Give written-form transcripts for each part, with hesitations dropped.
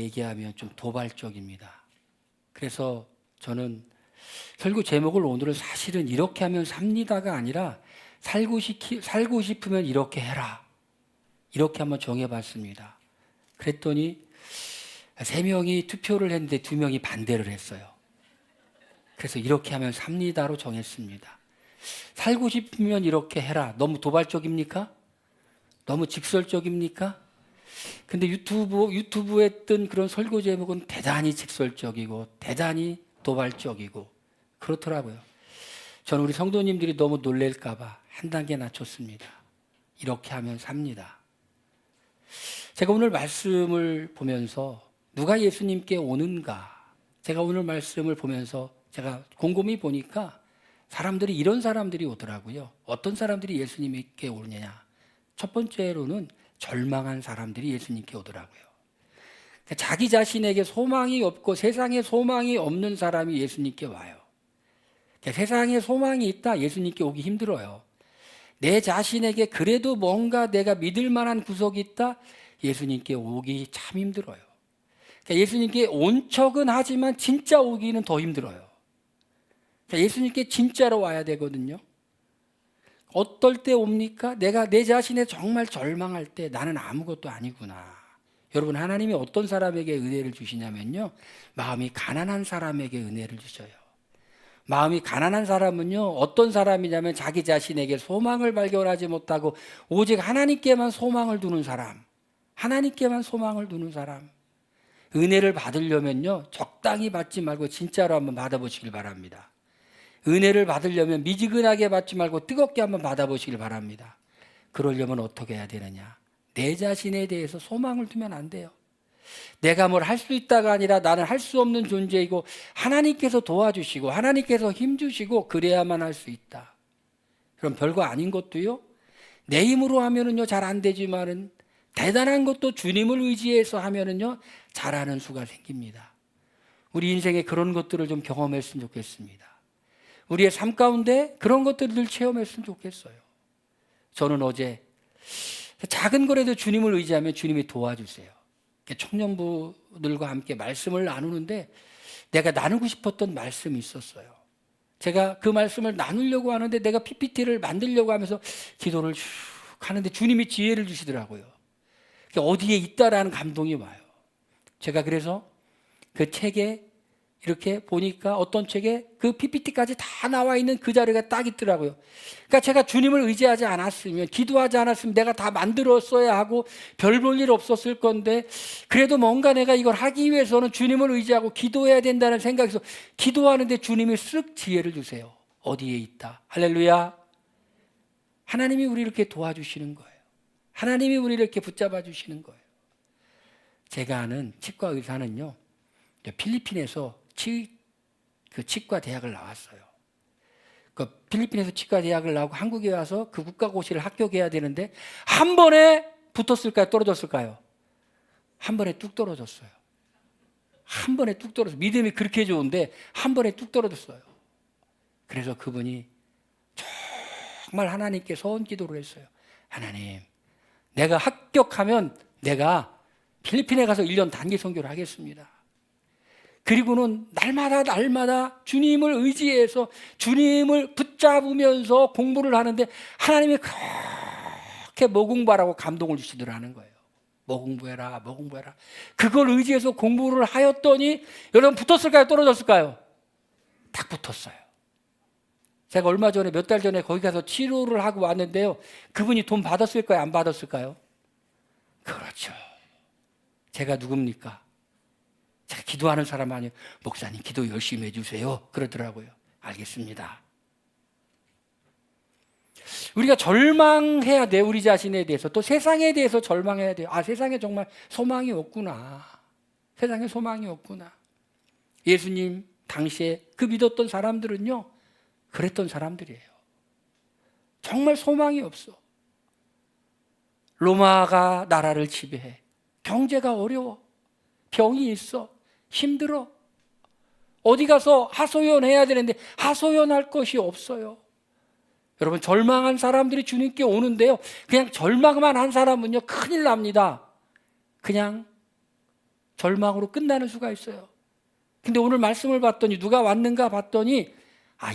얘기하면 좀 도발적입니다. 그래서 저는 설교 제목을 오늘은 사실은 이렇게 하면 삽니다가 아니라 살고 싶으면 이렇게 해라. 이렇게 한번 정해봤습니다. 그랬더니 3명이 투표를 했는데 2명이 반대를 했어요. 그래서 이렇게 하면 삽니다로 정했습니다. 살고 싶으면 이렇게 해라. 너무 도발적입니까? 너무 직설적입니까? 근데 유튜브에 뜬 그런 설교 제목은 대단히 직설적이고 대단히 도발적이고 그렇더라고요. 저는 우리 성도님들이 너무 놀랄까봐 한 단계 낮췄습니다. 이렇게 하면 삽니다. 제가 오늘 말씀을 보면서 누가 예수님께 오는가? 제가 오늘 말씀을 보면서 제가 곰곰이 보니까 사람들이 이런 사람들이 오더라고요. 어떤 사람들이 예수님께 오느냐? 첫 번째로는 절망한 사람들이 예수님께 오더라고요. 자기 자신에게 소망이 없고 세상에 소망이 없는 사람이 예수님께 와요. 세상에 소망이 있다 예수님께 오기 힘들어요. 내 자신에게 그래도 뭔가 내가 믿을 만한 구석이 있다 예수님께 오기 참 힘들어요. 예수님께 온 척은 하지만 진짜 오기는 더 힘들어요. 예수님께 진짜로 와야 되거든요. 어떨 때 옵니까? 내가 내 자신에 정말 절망할 때 나는 아무것도 아니구나. 여러분, 하나님이 어떤 사람에게 은혜를 주시냐면요, 마음이 가난한 사람에게 은혜를 주셔요. 마음이 가난한 사람은요, 어떤 사람이냐면 자기 자신에게 소망을 발견하지 못하고 오직 하나님께만 소망을 두는 사람, 하나님께만 소망을 두는 사람. 은혜를 받으려면요, 적당히 받지 말고 진짜로 한번 받아보시길 바랍니다. 은혜를 받으려면 미지근하게 받지 말고 뜨겁게 한번 받아보시길 바랍니다. 그러려면 어떻게 해야 되느냐? 내 자신에 대해서 소망을 두면 안 돼요. 내가 뭘 할 수 있다가 아니라 나는 할 수 없는 존재이고 하나님께서 도와주시고 하나님께서 힘주시고 그래야만 할 수 있다. 그럼 별거 아닌 것도요, 내 힘으로 하면은요 잘 안 되지만은 대단한 것도 주님을 의지해서 하면은요 잘하는 수가 생깁니다. 우리 인생에 그런 것들을 좀 경험했으면 좋겠습니다. 우리의 삶 가운데 그런 것들을 늘 체험했으면 좋겠어요. 저는 어제 작은 거라도 주님을 의지하면 주님이 도와주세요. 청년부들과 함께 말씀을 나누는데 내가 나누고 싶었던 말씀이 있었어요. 제가 그 말씀을 나누려고 하는데 내가 PPT를 만들려고 하면서 기도를 쭉 하는데 주님이 지혜를 주시더라고요. 어디에 있다라는 감동이 와요. 제가 그래서 그 책에 이렇게 보니까 어떤 책에 그 PPT까지 다 나와 있는 그 자료가 딱 있더라고요. 그러니까 제가 주님을 의지하지 않았으면, 기도하지 않았으면 내가 다 만들었어야 하고 별 볼 일 없었을 건데, 그래도 뭔가 내가 이걸 하기 위해서는 주님을 의지하고 기도해야 된다는 생각에서 기도하는데 주님이 쓱 지혜를 주세요. 어디에 있다. 할렐루야. 하나님이 우리를 이렇게 도와주시는 거예요. 하나님이 우리를 이렇게 붙잡아 주시는 거예요. 제가 아는 치과 의사는요, 필리핀에서 치과 대학을 나왔어요. 그 필리핀에서 치과 대학을 나오고 한국에 와서 그 국가고시를 합격해야 되는데 한 번에 붙었을까요? 떨어졌을까요? 한 번에 뚝 떨어졌어요. 한 번에 뚝 떨어졌어요. 믿음이 그렇게 좋은데 한 번에 뚝 떨어졌어요. 그래서 그분이 정말 하나님께 소원 기도를 했어요. 하나님, 내가 합격하면 내가 필리핀에 가서 1년 단기 선교를 하겠습니다. 그리고는 날마다 주님을 의지해서 주님을 붙잡으면서 공부를 하는데 하나님이 그렇게 뭐 공부하라고 감동을 주시더라는 거예요. 뭐 공부해라. 그걸 의지해서 공부를 하였더니 여러분 붙었을까요? 떨어졌을까요? 딱 붙었어요. 제가 얼마 전에 몇 달 전에 거기 가서 치료를 하고 왔는데요. 그분이 돈 받았을까요? 안 받았을까요? 그렇죠. 제가 누굽니까? 제가 기도하는 사람 아니에요. 목사님 기도 열심히 해주세요. 그러더라고요. 알겠습니다. 우리가 절망해야 돼. 우리 자신에 대해서. 또 세상에 대해서 절망해야 돼요. 아, 세상에 정말 소망이 없구나. 세상에 소망이 없구나. 예수님 당시에 그 믿었던 사람들은요, 그랬던 사람들이에요. 정말 소망이 없어. 로마가 나라를 지배해. 경제가 어려워. 병이 있어. 힘들어. 어디 가서 하소연해야 되는데 하소연할 것이 없어요. 여러분, 절망한 사람들이 주님께 오는데요, 그냥 절망만 한 사람은요 큰일 납니다. 그냥 절망으로 끝나는 수가 있어요. 근데 오늘 말씀을 봤더니 누가 왔는가 봤더니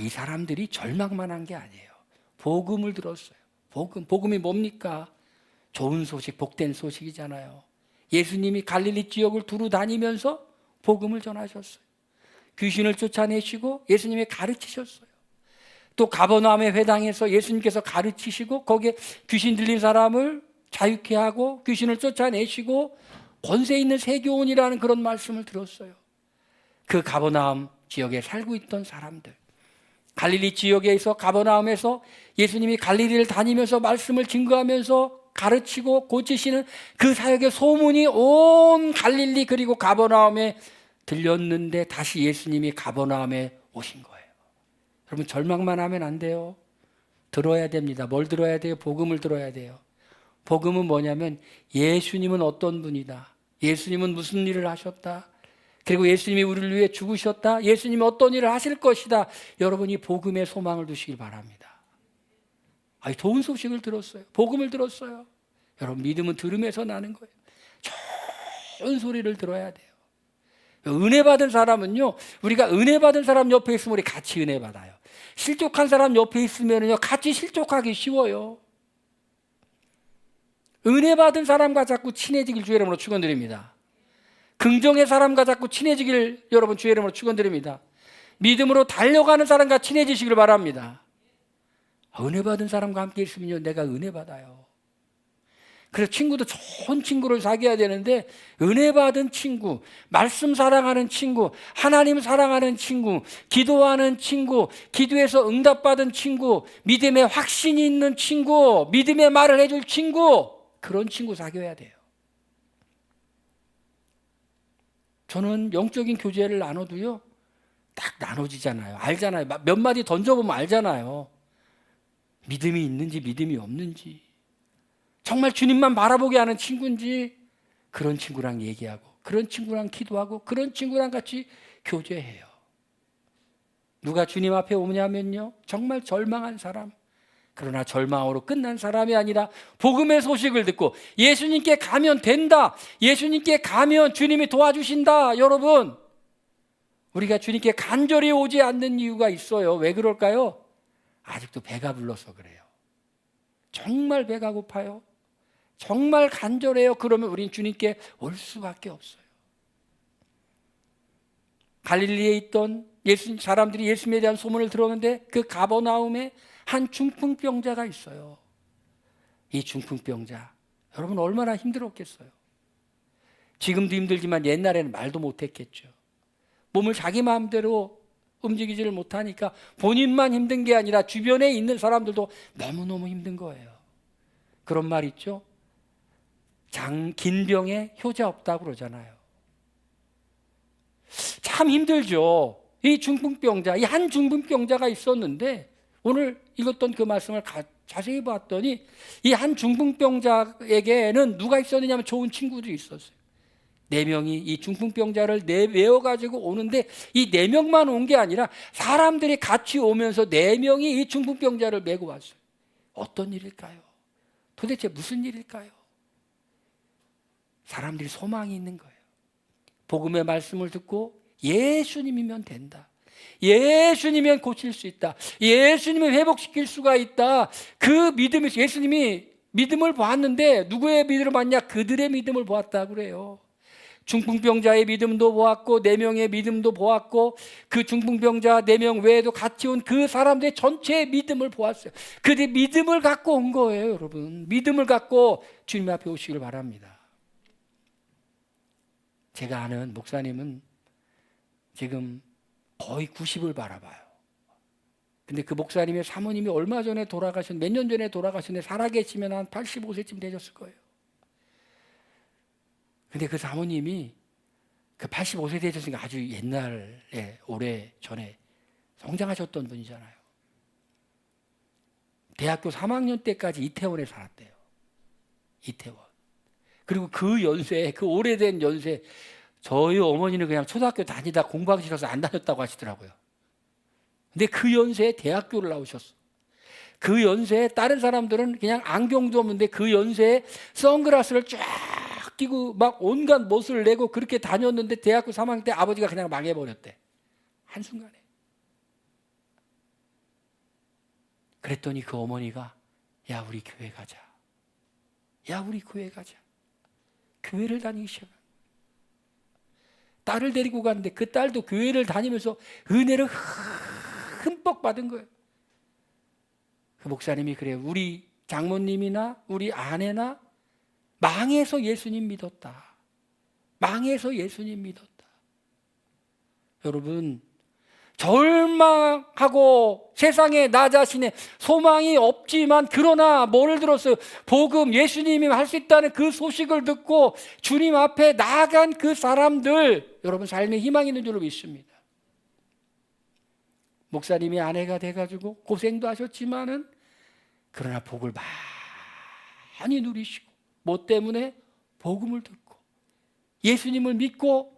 이 사람들이 절망만 한 게 아니에요. 복음을 들었어요. 복음이 뭡니까? 좋은 소식, 복된 소식이잖아요. 예수님이 갈릴리 지역을 두루 다니면서 복음을 전하셨어요. 귀신을 쫓아내시고 예수님이 가르치셨어요. 또 가버나움의 회당에서 예수님께서 가르치시고 거기에 귀신 들린 사람을 자유케 하고 귀신을 쫓아내시고 권세 있는 세교원이라는 그런 말씀을 들었어요. 그 가버나움 지역에 살고 있던 사람들, 갈릴리 지역에서 가버나움에서 예수님이 갈릴리를 다니면서 말씀을 증거하면서 가르치고 고치시는 그 사역의 소문이 온 갈릴리 그리고 가버나움에 들렸는데 다시 예수님이 가버나움에 오신 거예요. 여러분, 절망만 하면 안 돼요. 들어야 됩니다. 뭘 들어야 돼요? 복음을 들어야 돼요. 복음은 뭐냐면 예수님은 어떤 분이다, 예수님은 무슨 일을 하셨다, 그리고 예수님이 우리를 위해 죽으셨다, 예수님이 어떤 일을 하실 것이다. 여러분이 복음의 소망을 두시길 바랍니다. 좋은 소식을 들었어요. 복음을 들었어요. 여러분, 믿음은 들음에서 나는 거예요. 좋은 소리를 들어야 돼요. 은혜 받은 사람은요, 우리가 은혜 받은 사람 옆에 있으면 우리 같이 은혜 받아요. 실족한 사람 옆에 있으면요 같이 실족하기 쉬워요. 은혜 받은 사람과 자꾸 친해지길 주의 이름으로 축원드립니다. 긍정의 사람과 자꾸 친해지길 여러분 주의 이름으로 축원드립니다. 믿음으로 달려가는 사람과 친해지시길 바랍니다. 은혜 받은 사람과 함께 있으면요 내가 은혜 받아요. 그래서 친구도 좋은 친구를 사귀어야 되는데 은혜 받은 친구, 말씀 사랑하는 친구, 하나님 사랑하는 친구, 기도하는 친구, 기도해서 응답받은 친구, 믿음에 확신이 있는 친구, 믿음의 말을 해줄 친구, 그런 친구 사귀어야 돼요. 저는 영적인 교제를 나눠도요 딱 나눠지잖아요. 알잖아요. 몇 마디 던져보면 알잖아요. 믿음이 있는지 믿음이 없는지, 정말 주님만 바라보게 하는 친구인지, 그런 친구랑 얘기하고 그런 친구랑 기도하고 그런 친구랑 같이 교제해요. 누가 주님 앞에 오냐면요 정말 절망한 사람, 그러나 절망으로 끝난 사람이 아니라 복음의 소식을 듣고 예수님께 가면 된다, 예수님께 가면 주님이 도와주신다. 여러분, 우리가 주님께 간절히 오지 않는 이유가 있어요. 왜 그럴까요? 아직도 배가 불러서 그래요. 정말 배가 고파요. 정말 간절해요. 그러면 우린 주님께 올 수밖에 없어요. 갈릴리에 있던 사람들이 예수님에 대한 소문을 들었는데 그 가버나움에 한 중풍병자가 있어요. 이 중풍병자, 여러분 얼마나 힘들었겠어요. 지금도 힘들지만 옛날에는 말도 못했겠죠. 몸을 자기 마음대로 움직이지를 못하니까 본인만 힘든 게 아니라 주변에 있는 사람들도 너무너무 힘든 거예요. 그런 말 있죠. 긴 병에 효자 없다고 그러잖아요. 참 힘들죠. 이 중풍병자, 이 한 중풍병자가 있었는데 오늘 읽었던 그 말씀을 자세히 봤더니 이 한 중풍병자에게는 누가 있었느냐 하면 좋은 친구들이 있었어요. 4명이 이 중풍병자를 내외워가지고 오는데 이 4명만 온 게 아니라 사람들이 같이 오면서 4명이 이 중풍병자를 메고 왔어요. 어떤 일일까요? 도대체 무슨 일일까요? 사람들이 소망이 있는 거예요. 복음의 말씀을 듣고 예수님이면 된다, 예수님이면 고칠 수 있다, 예수님을 회복시킬 수가 있다, 그 믿음이, 예수님이 믿음을 보았는데 누구의 믿음을 봤냐? 그들의 믿음을 보았다고 그래요. 중풍병자의 믿음도 보았고 4명의 믿음도 보았고 그 중풍병자 4명 외에도 같이 온 그 사람들의 전체의 믿음을 보았어요. 그들의 믿음을 갖고 온 거예요. 여러분, 믿음을 갖고 주님 앞에 오시길 바랍니다. 제가 아는 목사님은 지금 거의 90을 바라봐요. 근데 그 목사님의 사모님이 얼마 전에 몇 년 전에 돌아가셨는데 살아계시면 한 85세쯤 되셨을 거예요. 근데 그 사모님이 그 85세 되셨으니까 아주 옛날에, 오래 전에 성장하셨던 분이잖아요. 대학교 3학년 때까지 이태원에 살았대요. 이태원. 그리고 그 연세에, 그 오래된 연세에 저희 어머니는 그냥 초등학교 다니다 공부하기 싫어서 안 다녔다고 하시더라고요. 근데 그 연세에 대학교를 나오셨어. 그 연세에 다른 사람들은 그냥 안경도 없는데 그 연세에 선글라스를 쫙 아끼고 막 온갖 멋을 내고 그렇게 다녔는데 대학교 3학년 때 아버지가 그냥 망해버렸대. 한순간에. 그랬더니 그 어머니가 야 우리 교회 가자. 야 우리 교회 가자. 교회를 다니기 시작한. 딸을 데리고 갔는데 그 딸도 교회를 다니면서 은혜를 흠뻑 받은 거예요. 그 목사님이 그래요. 우리 장모님이나 우리 아내나 망해서 예수님 믿었다. 망해서 예수님 믿었다. 여러분, 절망하고 세상에 나 자신의 소망이 없지만 그러나 뭐를 들었어요? 복음, 예수님이 할 수 있다는 그 소식을 듣고 주님 앞에 나아간 그 사람들, 여러분 삶에 희망이 있는 줄로 믿습니다. 목사님이 아내가 돼가지고 고생도 하셨지만은 그러나 복을 많이 누리시고 뭐 때문에? 복음을 듣고 예수님을 믿고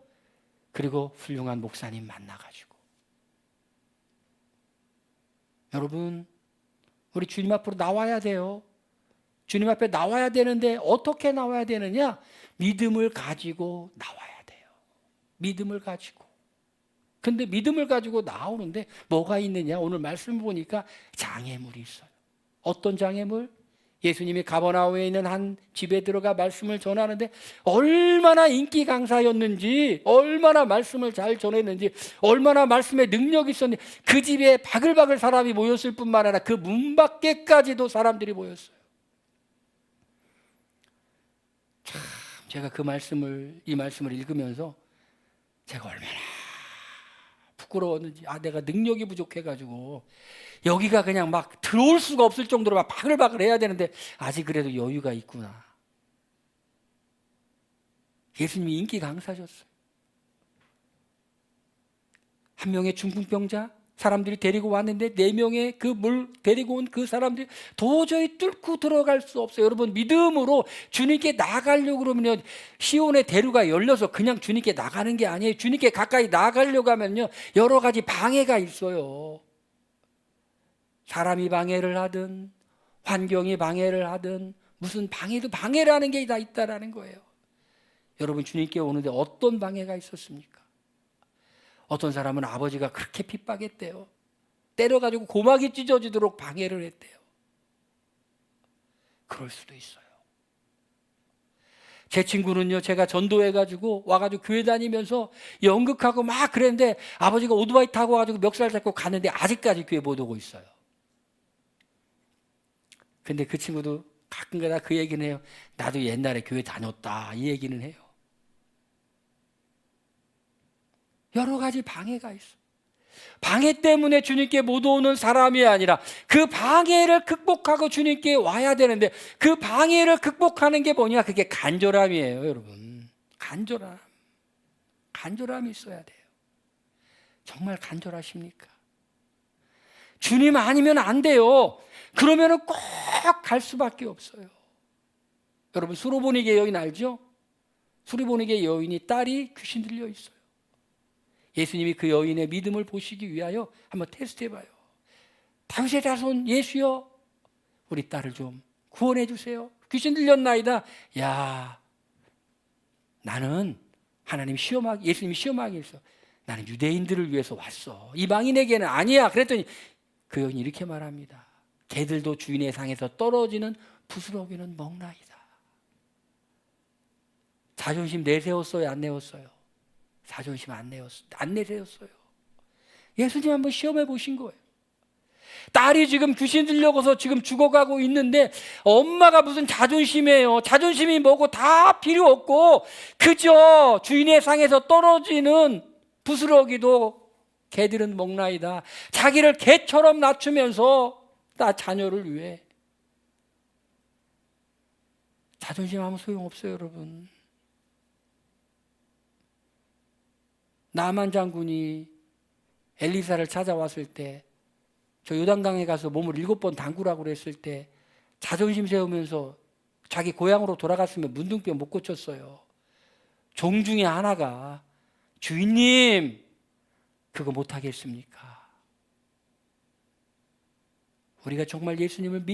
그리고 훌륭한 목사님 만나가지고. 여러분, 우리 주님 앞으로 나와야 돼요. 주님 앞에 나와야 되는데 어떻게 나와야 되느냐? 믿음을 가지고 나와야 돼요. 믿음을 가지고. 근데 믿음을 가지고 나오는데 뭐가 있느냐? 오늘 말씀 보니까 장애물이 있어요. 어떤 장애물? 예수님이 가버나움에 있는 한 집에 들어가 말씀을 전하는데 얼마나 인기 강사였는지, 얼마나 말씀을 잘 전했는지, 얼마나 말씀에 능력이 있었는지 그 집에 바글바글 사람이 모였을 뿐만 아니라 그 문 밖에까지도 사람들이 모였어요. 참 제가 이 말씀을 읽으면서 제가 얼마나 부끄러웠는지, 내가 능력이 부족해가지고 여기가 그냥 막 들어올 수가 없을 정도로 막 바글바글 해야 되는데 아직 그래도 여유가 있구나. 예수님이 인기 강사셨어요. 한 명의 중풍병자 사람들이 데리고 왔는데 4명의 그 물 데리고 온 그 사람들이 도저히 뚫고 들어갈 수 없어요. 여러분, 믿음으로 주님께 나가려고 그러면요, 시온의 대루가 열려서 그냥 주님께 나가는 게 아니에요. 주님께 가까이 나가려고 하면요 여러 가지 방해가 있어요. 사람이 방해를 하든 환경이 방해를 하든 무슨 방해라는 게 다 있다라는 거예요. 여러분, 주님께 오는데 어떤 방해가 있었습니까? 어떤 사람은 아버지가 그렇게 핍박했대요. 때려가지고 고막이 찢어지도록 방해를 했대요. 그럴 수도 있어요. 제 친구는요, 제가 전도해가지고 와가지고 교회 다니면서 연극하고 막 그랬는데 아버지가 오토바이 타고 와가지고 멱살 잡고 갔는데 아직까지 교회 못 오고 있어요. 근데 그 친구도 가끔가다 그 얘기는 해요. 나도 옛날에 교회 다녔다, 이 얘기는 해요. 여러 가지 방해가 있어. 방해 때문에 주님께 못 오는 사람이 아니라 그 방해를 극복하고 주님께 와야 되는데 그 방해를 극복하는 게 뭐냐? 그게 간절함이에요, 여러분. 간절함이 있어야 돼요. 정말 간절하십니까? 주님 아니면 안 돼요. 그러면 꼭 갈 수밖에 없어요. 여러분, 수로보니게 여인 알죠? 수로보니게 여인이 딸이 귀신 들려 있어요. 예수님이 그 여인의 믿음을 보시기 위하여 한번 테스트해봐요. 다윗의 자손 예수여, 우리 딸을 좀 구원해 주세요. 귀신 들렸나이다. 야, 나는 예수님이 시험하기 위해서 나는 유대인들을 위해서 왔어. 이방인에게는 아니야. 그랬더니 그 여인이 이렇게 말합니다. 개들도 주인의 상에서 떨어지는 부스러기는 먹나이다. 자존심 내세웠어요, 안 내었어요? 자존심 안 내세웠어요. 예수님 한번 시험해 보신 거예요. 딸이 지금 귀신 들려서 지금 죽어가고 있는데 엄마가 무슨 자존심이에요. 자존심이 뭐고 다 필요 없고 그저 주인의 상에서 떨어지는 부스러기도 개들은 먹나이다. 자기를 개처럼 낮추면서 나 자녀를 위해. 자존심 하면 소용없어요, 여러분. 나만 장군이 엘리사를 찾아왔을 때, 저 요단강에 가서 몸을 7번 담그라고 그랬을 때 자존심 세우면서 자기 고향으로 돌아갔으면 문둥병 못 고쳤어요. 종 중에 하나가 주인님 그거 못하겠습니까? 우리가 정말 예수님을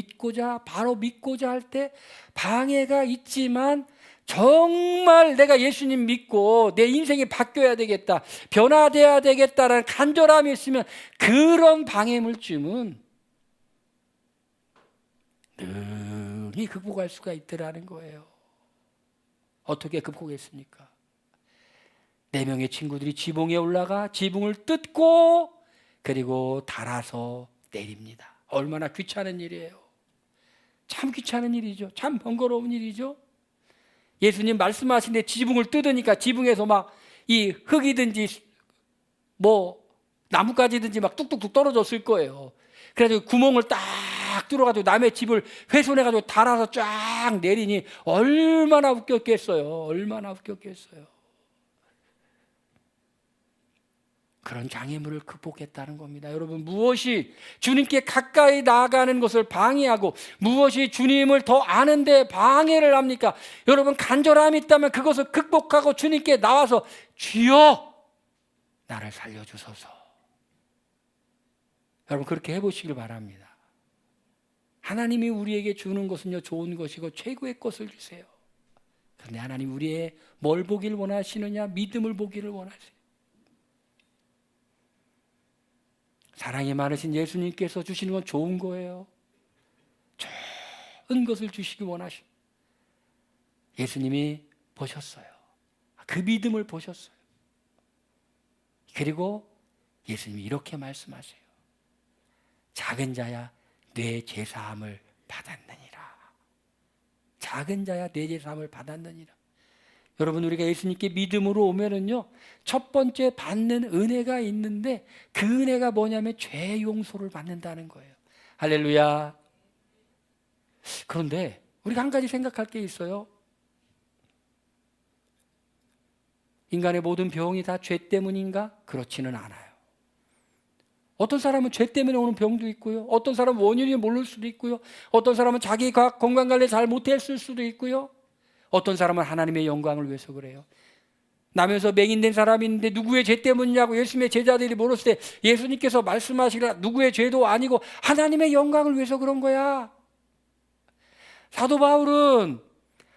바로 믿고자 할 때 방해가 있지만 정말 내가 예수님 믿고 내 인생이 바뀌어야 되겠다, 변화돼야 되겠다라는 간절함이 있으면 그런 방해물쯤은 능히 극복할 수가 있더라는 거예요. 어떻게 극복했습니까? 4명의 친구들이 지붕에 올라가 지붕을 뜯고 그리고 달아서 내립니다. 얼마나 귀찮은 일이에요. 참 귀찮은 일이죠. 참 번거로운 일이죠. 예수님 말씀하신데 지붕을 뜯으니까 지붕에서 막 이 흙이든지 뭐 나뭇가지든지 막 뚝뚝뚝 떨어졌을 거예요. 그래서 구멍을 딱 뚫어가지고 남의 집을 훼손해가지고 달아서 쫙 내리니 얼마나 웃겼겠어요. 얼마나 웃겼겠어요. 그런 장애물을 극복했다는 겁니다. 여러분, 무엇이 주님께 가까이 나아가는 것을 방해하고 무엇이 주님을 더 아는 데 방해를 합니까? 여러분, 간절함이 있다면 그것을 극복하고 주님께 나와서 주여 나를 살려주소서. 여러분, 그렇게 해보시길 바랍니다. 하나님이 우리에게 주는 것은요, 좋은 것이고 최고의 것을 주세요. 그런데 하나님 우리의 뭘 보기를 원하시느냐? 믿음을 보기를 원하세요. 사랑이 많으신 예수님께서 주시는 건 좋은 거예요. 좋은 것을 주시기 원하십니다. 예수님이 보셨어요. 그 믿음을 보셨어요. 그리고 예수님이 이렇게 말씀하세요. 작은 자야 내 제사함을 받았느니라. 작은 자야 내 제사함을 받았느니라. 여러분, 우리가 예수님께 믿음으로 오면은요, 첫 번째 받는 은혜가 있는데 그 은혜가 뭐냐면 죄 용서를 받는다는 거예요. 할렐루야. 그런데 우리가 한 가지 생각할 게 있어요. 인간의 모든 병이 다 죄 때문인가? 그렇지는 않아요. 어떤 사람은 죄 때문에 오는 병도 있고요. 어떤 사람은 원인이 모를 수도 있고요. 어떤 사람은 자기 건강관리 잘 못했을 수도 있고요. 어떤 사람은 하나님의 영광을 위해서 그래요. 나면서 맹인된 사람이 있는데 누구의 죄 때문이냐고 예수님의 제자들이 물었을 때 예수님께서 말씀하시라, 누구의 죄도 아니고 하나님의 영광을 위해서 그런 거야. 사도 바울은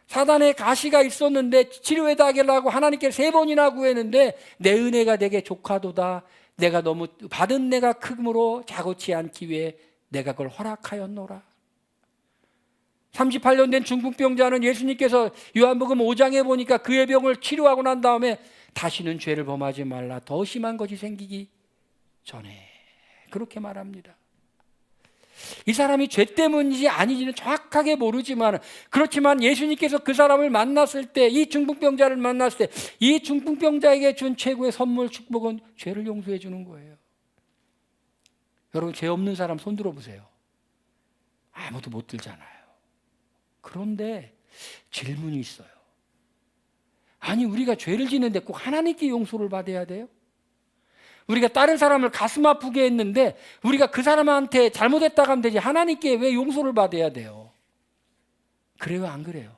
사단의 가시가 있었는데 치료해달라고 하나님께 3번이나 구했는데 내 은혜가 내게 족하도다. 내가 너무 받은 내가 크므로 자고치 않기 위해 내가 그걸 허락하였노라. 38년 된 중풍병자는 예수님께서 요한복음 5장에 보니까 그의 병을 치료하고 난 다음에 다시는 죄를 범하지 말라, 더 심한 것이 생기기 전에, 그렇게 말합니다. 이 사람이 죄 때문인지 아닌지는 정확하게 모르지만, 그렇지만 예수님께서 그 사람을 만났을 때, 이 중풍병자를 만났을 때 이 중풍병자에게 준 최고의 선물, 축복은 죄를 용서해 주는 거예요. 여러분, 죄 없는 사람 손 들어보세요. 아무도 못 들잖아요. 그런데 질문이 있어요. 아니, 우리가 죄를 짓는데 꼭 하나님께 용서를 받아야 돼요? 우리가 다른 사람을 가슴 아프게 했는데 우리가 그 사람한테 잘못했다고 하면 되지 하나님께 왜 용서를 받아야 돼요? 그래요, 안 그래요?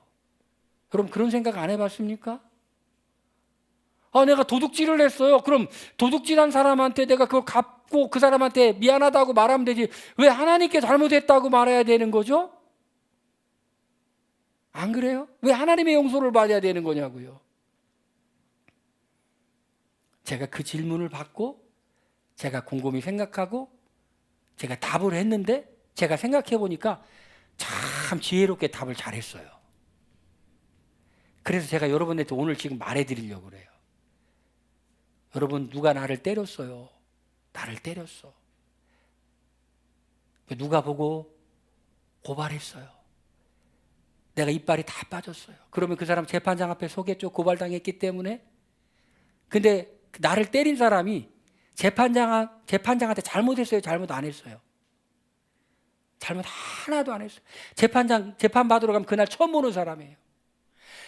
여러분, 그런 생각 안 해봤습니까? 내가 도둑질을 했어요. 그럼 도둑질한 사람한테 내가 그걸 갚고 그 사람한테 미안하다고 말하면 되지 왜 하나님께 잘못했다고 말해야 되는 거죠? 안 그래요? 왜 하나님의 용서를 받아야 되는 거냐고요? 제가 그 질문을 받고 제가 곰곰이 생각하고 제가 답을 했는데 제가 생각해 보니까 참 지혜롭게 답을 잘했어요. 그래서 제가 여러분한테 오늘 지금 말해 드리려고 그래요. 여러분, 누가 나를 때렸어요. 나를 때렸어. 누가 보고 고발했어요. 내가 이빨이 다 빠졌어요. 그러면 그 사람 재판장 앞에 서겠죠. 고발당했기 때문에. 근데 나를 때린 사람이 재판장한테 잘못했어요? 잘못 안 했어요? 잘못 하나도 안 했어요. 재판 받으러 가면 그날 처음 보는 사람이에요.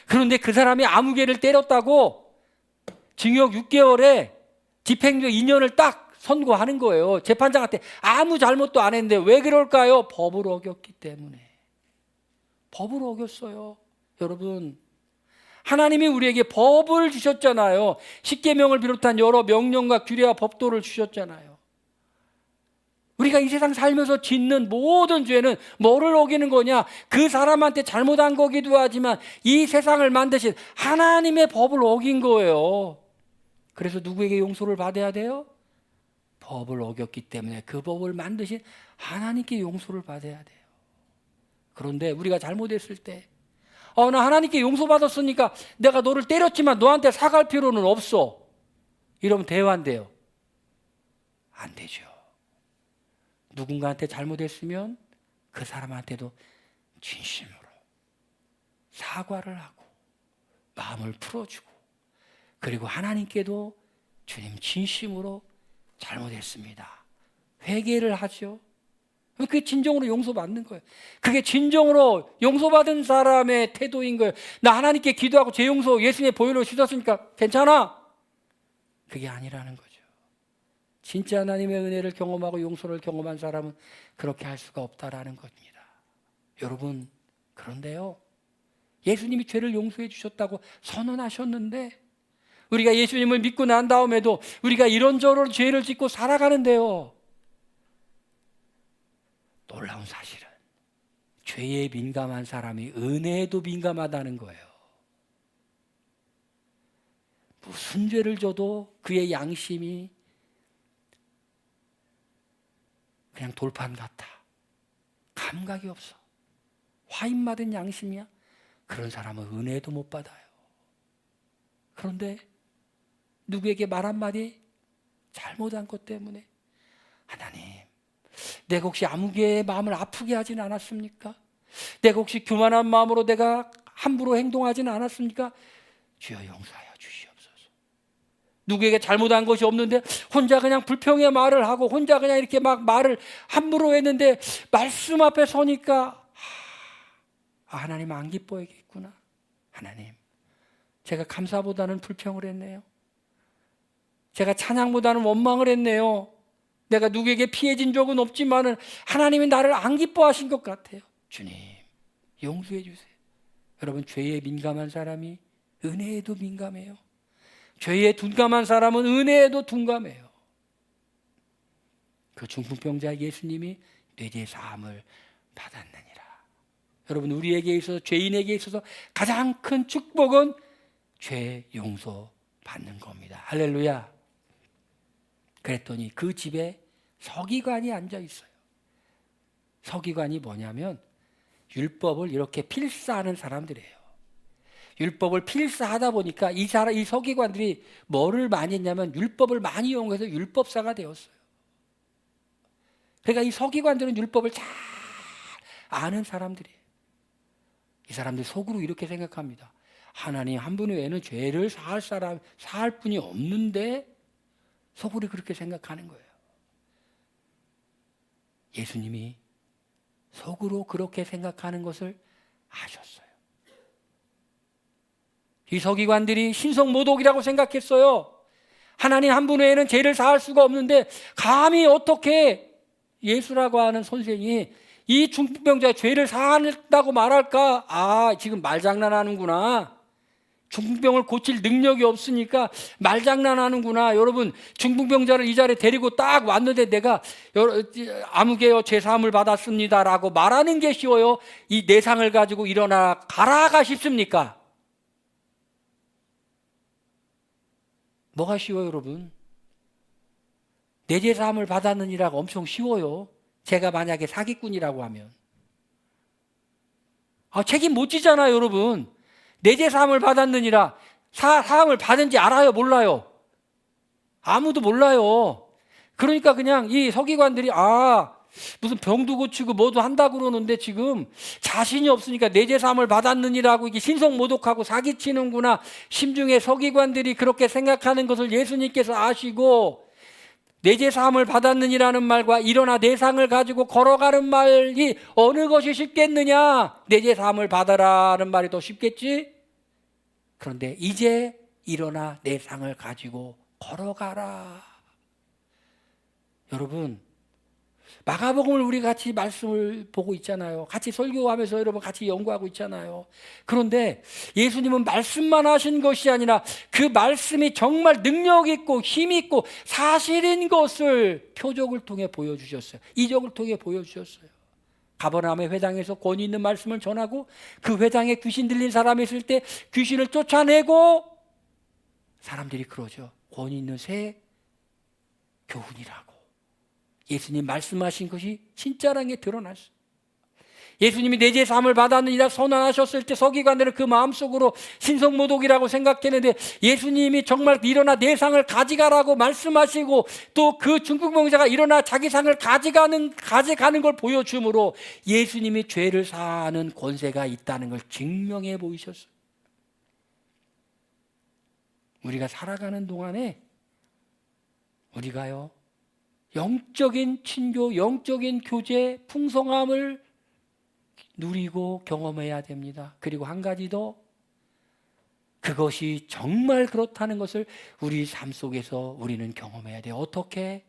그런데 그 사람이 아무개를 때렸다고 징역 6개월에 집행유예 2년을 딱 선고하는 거예요. 재판장한테 아무 잘못도 안 했는데 왜 그럴까요? 법을 어겼기 때문에. 법을 어겼어요. 여러분, 하나님이 우리에게 법을 주셨잖아요. 십계명을 비롯한 여러 명령과 규례와 법도를 주셨잖아요. 우리가 이 세상 살면서 짓는 모든 죄는 뭐를 어기는 거냐? 그 사람한테 잘못한 거기도 하지만 이 세상을 만드신 하나님의 법을 어긴 거예요. 그래서 누구에게 용서를 받아야 돼요? 법을 어겼기 때문에 그 법을 만드신 하나님께 용서를 받아야 돼요. 그런데 우리가 잘못했을 때 나 하나님께 용서받았으니까 내가 너를 때렸지만 너한테 사과할 필요는 없어. 이러면 대화인데요. 안 되죠. 누군가한테 잘못했으면 그 사람한테도 진심으로 사과를 하고 마음을 풀어주고 그리고 하나님께도 주님 진심으로 잘못했습니다. 회개를 하죠. 그게 진정으로 용서받는 거예요. 그게 진정으로 용서받은 사람의 태도인 거예요. 나 하나님께 기도하고 제 용서 예수님의 보혈로 씻었으니까 괜찮아. 그게 아니라는 거죠. 진짜 하나님의 은혜를 경험하고 용서를 경험한 사람은 그렇게 할 수가 없다라는 겁니다. 여러분, 그런데요, 예수님이 죄를 용서해 주셨다고 선언하셨는데 우리가 예수님을 믿고 난 다음에도 우리가 이런저런 죄를 짓고 살아가는데요, 놀라운 사실은 죄에 민감한 사람이 은혜에도 민감하다는 거예요. 무슨 죄를 져도 그의 양심이 그냥 돌판 같아. 감각이 없어. 화인맞은 양심이야. 그런 사람은 은혜도 못 받아요. 그런데 누구에게 말 한마디 잘못한 것 때문에 하나님, 내가 혹시 아무개의 마음을 아프게 하진 않았습니까? 내가 혹시 교만한 마음으로 내가 함부로 행동하진 않았습니까? 주여 용서하여 주시옵소서. 누구에게 잘못한 것이 없는데 혼자 그냥 불평의 말을 하고 혼자 그냥 이렇게 막 말을 함부로 했는데 말씀 앞에 서니까 하나님 안 기뻐하겠구나. 하나님, 제가 감사보다는 불평을 했네요. 제가 찬양보다는 원망을 했네요. 내가 누구에게 피해진 적은 없지만은 하나님이 나를 안 기뻐하신 것 같아요. 주님, 용서해 주세요. 여러분, 죄에 민감한 사람이 은혜에도 민감해요. 죄에 둔감한 사람은 은혜에도 둔감해요. 그 중풍병자 예수님이 뇌제 사함을 받았느니라. 여러분, 우리에게 있어서, 죄인에게 있어서 가장 큰 축복은 죄 용서 받는 겁니다. 할렐루야. 그랬더니 그 집에 서기관이 앉아 있어요. 서기관이 뭐냐면 율법을 이렇게 필사하는 사람들이에요. 율법을 필사하다 보니까 이 서기관들이 뭐를 많이 했냐면 율법을 많이 이용해서 율법사가 되었어요. 그러니까 이 서기관들은 율법을 잘 아는 사람들이에요. 이 사람들이 속으로 이렇게 생각합니다. 하나님 한 분 외에는 죄를 사할 분이 없는데, 속으로 그렇게 생각하는 거예요. 예수님이 속으로 그렇게 생각하는 것을 아셨어요. 이 서기관들이 신성모독이라고 생각했어요. 하나님 한 분 외에는 죄를 사할 수가 없는데 감히 어떻게 예수라고 하는 선생이 이 중풍병자의 죄를 사한다고 말할까? 지금 말장난하는구나. 중풍병을 고칠 능력이 없으니까 말장난하는구나. 여러분, 중풍병자를 이 자리에 데리고 딱 왔는데 내가 아무개요 죄 사함을 받았습니다라고 말하는 게 쉬워요? 이 내상을 가지고 일어나 가라가 쉽습니까? 뭐가 쉬워요, 여러분? 내 죄 사함을 받았느니라고 엄청 쉬워요. 제가 만약에 사기꾼이라고 하면 책임 못 지잖아요, 여러분. 내 죄 사함을 받았느니라. 사함을 받은지 알아요, 몰라요? 아무도 몰라요. 그러니까 그냥 이 서기관들이 무슨 병도 고치고 뭐도 한다고 그러는데 지금 자신이 없으니까 내 죄 사함을 받았느니라고 이게 신성모독하고 사기치는구나. 심중에 서기관들이 그렇게 생각하는 것을 예수님께서 아시고 내 죄 사함을 받았느니라는 말과 일어나 내 상을 가지고 걸어가는 말이 어느 것이 쉽겠느냐? 내 죄 사함을 받아라는 말이 더 쉽겠지? 그런데 이제 일어나 내 상을 가지고 걸어가라. 여러분, 마가복음을 우리 같이 말씀을 보고 있잖아요. 같이 설교하면서 여러분 같이 연구하고 있잖아요. 그런데 예수님은 말씀만 하신 것이 아니라 그 말씀이 정말 능력 있고 힘 있고 사실인 것을 표적을 통해 보여주셨어요. 이적을 통해 보여주셨어요. 가버나움의 회당에서 권위 있는 말씀을 전하고 그 회당에 귀신 들린 사람이 있을 때 귀신을 쫓아내고, 사람들이 그러죠. 권위 있는 새 교훈이라고. 예수님 말씀하신 것이 진짜라는 게 드러났어요. 예수님이 내재 사함을 받았느니라 선언하셨을 때 서기관들은 그 마음속으로 신성모독이라고 생각했는데, 예수님이 정말 일어나 내 상을 가져가라고 말씀하시고 또 그 중풍병자가 일어나 자기 상을 가져가는 걸 보여줌으로 예수님이 죄를 사하는 권세가 있다는 걸 증명해 보이셨어요. 우리가 살아가는 동안에 우리가요, 영적인 친교, 영적인 교제, 풍성함을 누리고 경험해야 됩니다. 그리고 한 가지 더, 그것이 정말 그렇다는 것을 우리 삶 속에서 우리는 경험해야 돼요. 어떻게?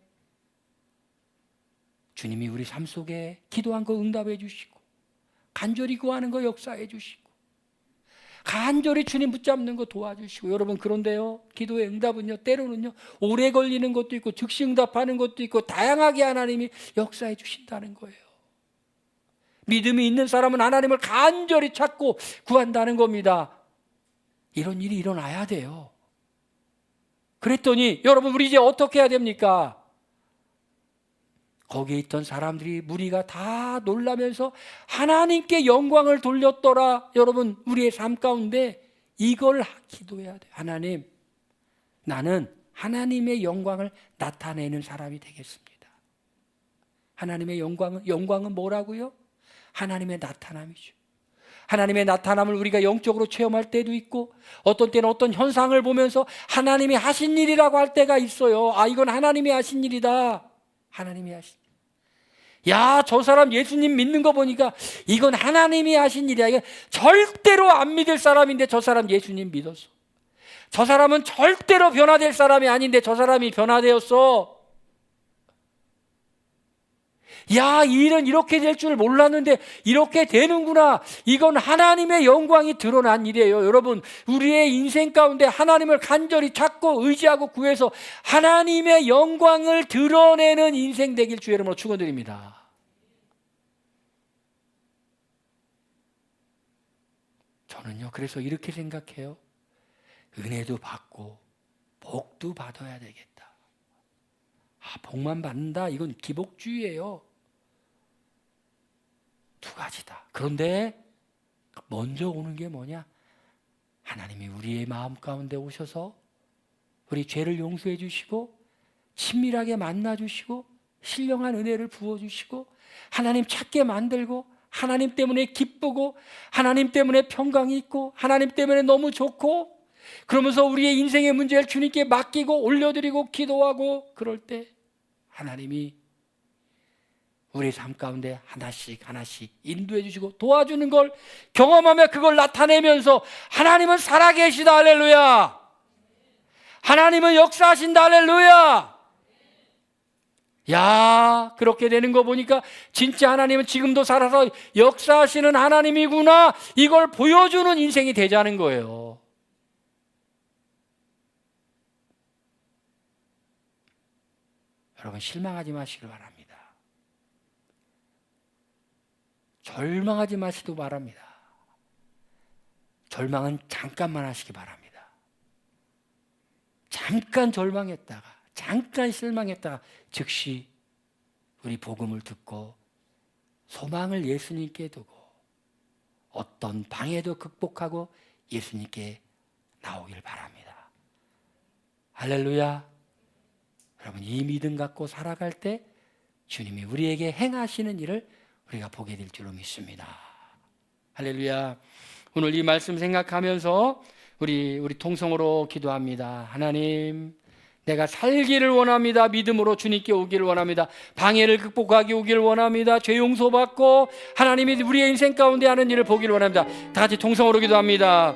주님이 우리 삶 속에 기도한 거 응답해 주시고, 간절히 구하는 거 역사해 주시고, 간절히 주님 붙잡는 거 도와주시고. 여러분, 그런데요, 기도의 응답은요, 때로는요 오래 걸리는 것도 있고 즉시 응답하는 것도 있고 다양하게 하나님이 역사해 주신다는 거예요. 믿음이 있는 사람은 하나님을 간절히 찾고 구한다는 겁니다. 이런 일이 일어나야 돼요. 그랬더니 여러분, 우리 이제 어떻게 해야 됩니까? 거기에 있던 사람들이, 무리가 다 놀라면서 하나님께 영광을 돌렸더라. 여러분, 우리의 삶 가운데 이걸 기도해야 돼요. 하나님, 나는 하나님의 영광을 나타내는 사람이 되겠습니다. 하나님의 영광은 뭐라고요? 하나님의 나타남이죠. 하나님의 나타남을 우리가 영적으로 체험할 때도 있고, 어떤 때는 어떤 현상을 보면서 하나님이 하신 일이라고 할 때가 있어요. 아, 이건 하나님이 하신 일이다. 하나님이 하신 일. 야, 저 사람 예수님 믿는 거 보니까 이건 하나님이 하신 일이야. 이건 절대로 안 믿을 사람인데 저 사람 예수님 믿었어. 저 사람은 절대로 변화될 사람이 아닌데 저 사람이 변화되었어. 야, 이 일은 이렇게 될 줄 몰랐는데 이렇게 되는구나. 이건 하나님의 영광이 드러난 일이에요. 여러분, 우리의 인생 가운데 하나님을 간절히 찾고 의지하고 구해서 하나님의 영광을 드러내는 인생 되길 주의 이름으로 축원드립니다. 저는요, 그래서 이렇게 생각해요. 은혜도 받고 복도 받아야 되겠다. 아, 복만 받는다, 이건 기복주의예요. 두 가지다. 그런데 먼저 오는 게 뭐냐? 하나님이 우리의 마음 가운데 오셔서 우리 죄를 용서해 주시고 친밀하게 만나 주시고 신령한 은혜를 부어 주시고 하나님 찾게 만들고 하나님 때문에 기쁘고 하나님 때문에 평강이 있고 하나님 때문에 너무 좋고, 그러면서 우리의 인생의 문제를 주님께 맡기고 올려드리고 기도하고, 그럴 때 하나님이 우리 삶 가운데 하나씩 인도해 주시고 도와주는 걸 경험하며 그걸 나타내면서 하나님은 살아계시다, 할렐루야. 하나님은 역사하신다, 할렐루야. 야, 그렇게 되는 거 보니까 진짜 하나님은 지금도 살아서 역사하시는 하나님이구나, 이걸 보여주는 인생이 되자는 거예요. 여러분, 실망하지 마시길 바랍니다. 절망하지 마시기 바랍니다. 절망은 잠깐만 하시기 바랍니다. 잠깐 절망했다가, 잠깐 실망했다가 즉시 우리 복음을 듣고 소망을 예수님께 두고 어떤 방해도 극복하고 예수님께 나오길 바랍니다. 할렐루야. 여러분, 이 믿음 갖고 살아갈 때 주님이 우리에게 행하시는 일을 우리가 보게 될 줄로 믿습니다. 할렐루야. 오늘 이 말씀 생각하면서 우리 통성으로 기도합니다. 하나님, 내가 살기를 원합니다. 믿음으로 주님께 오기를 원합니다. 방해를 극복하기 오기를 원합니다. 죄 용서받고 하나님이 우리의 인생 가운데 하는 일을 보기를 원합니다. 다 같이 통성으로 기도합니다.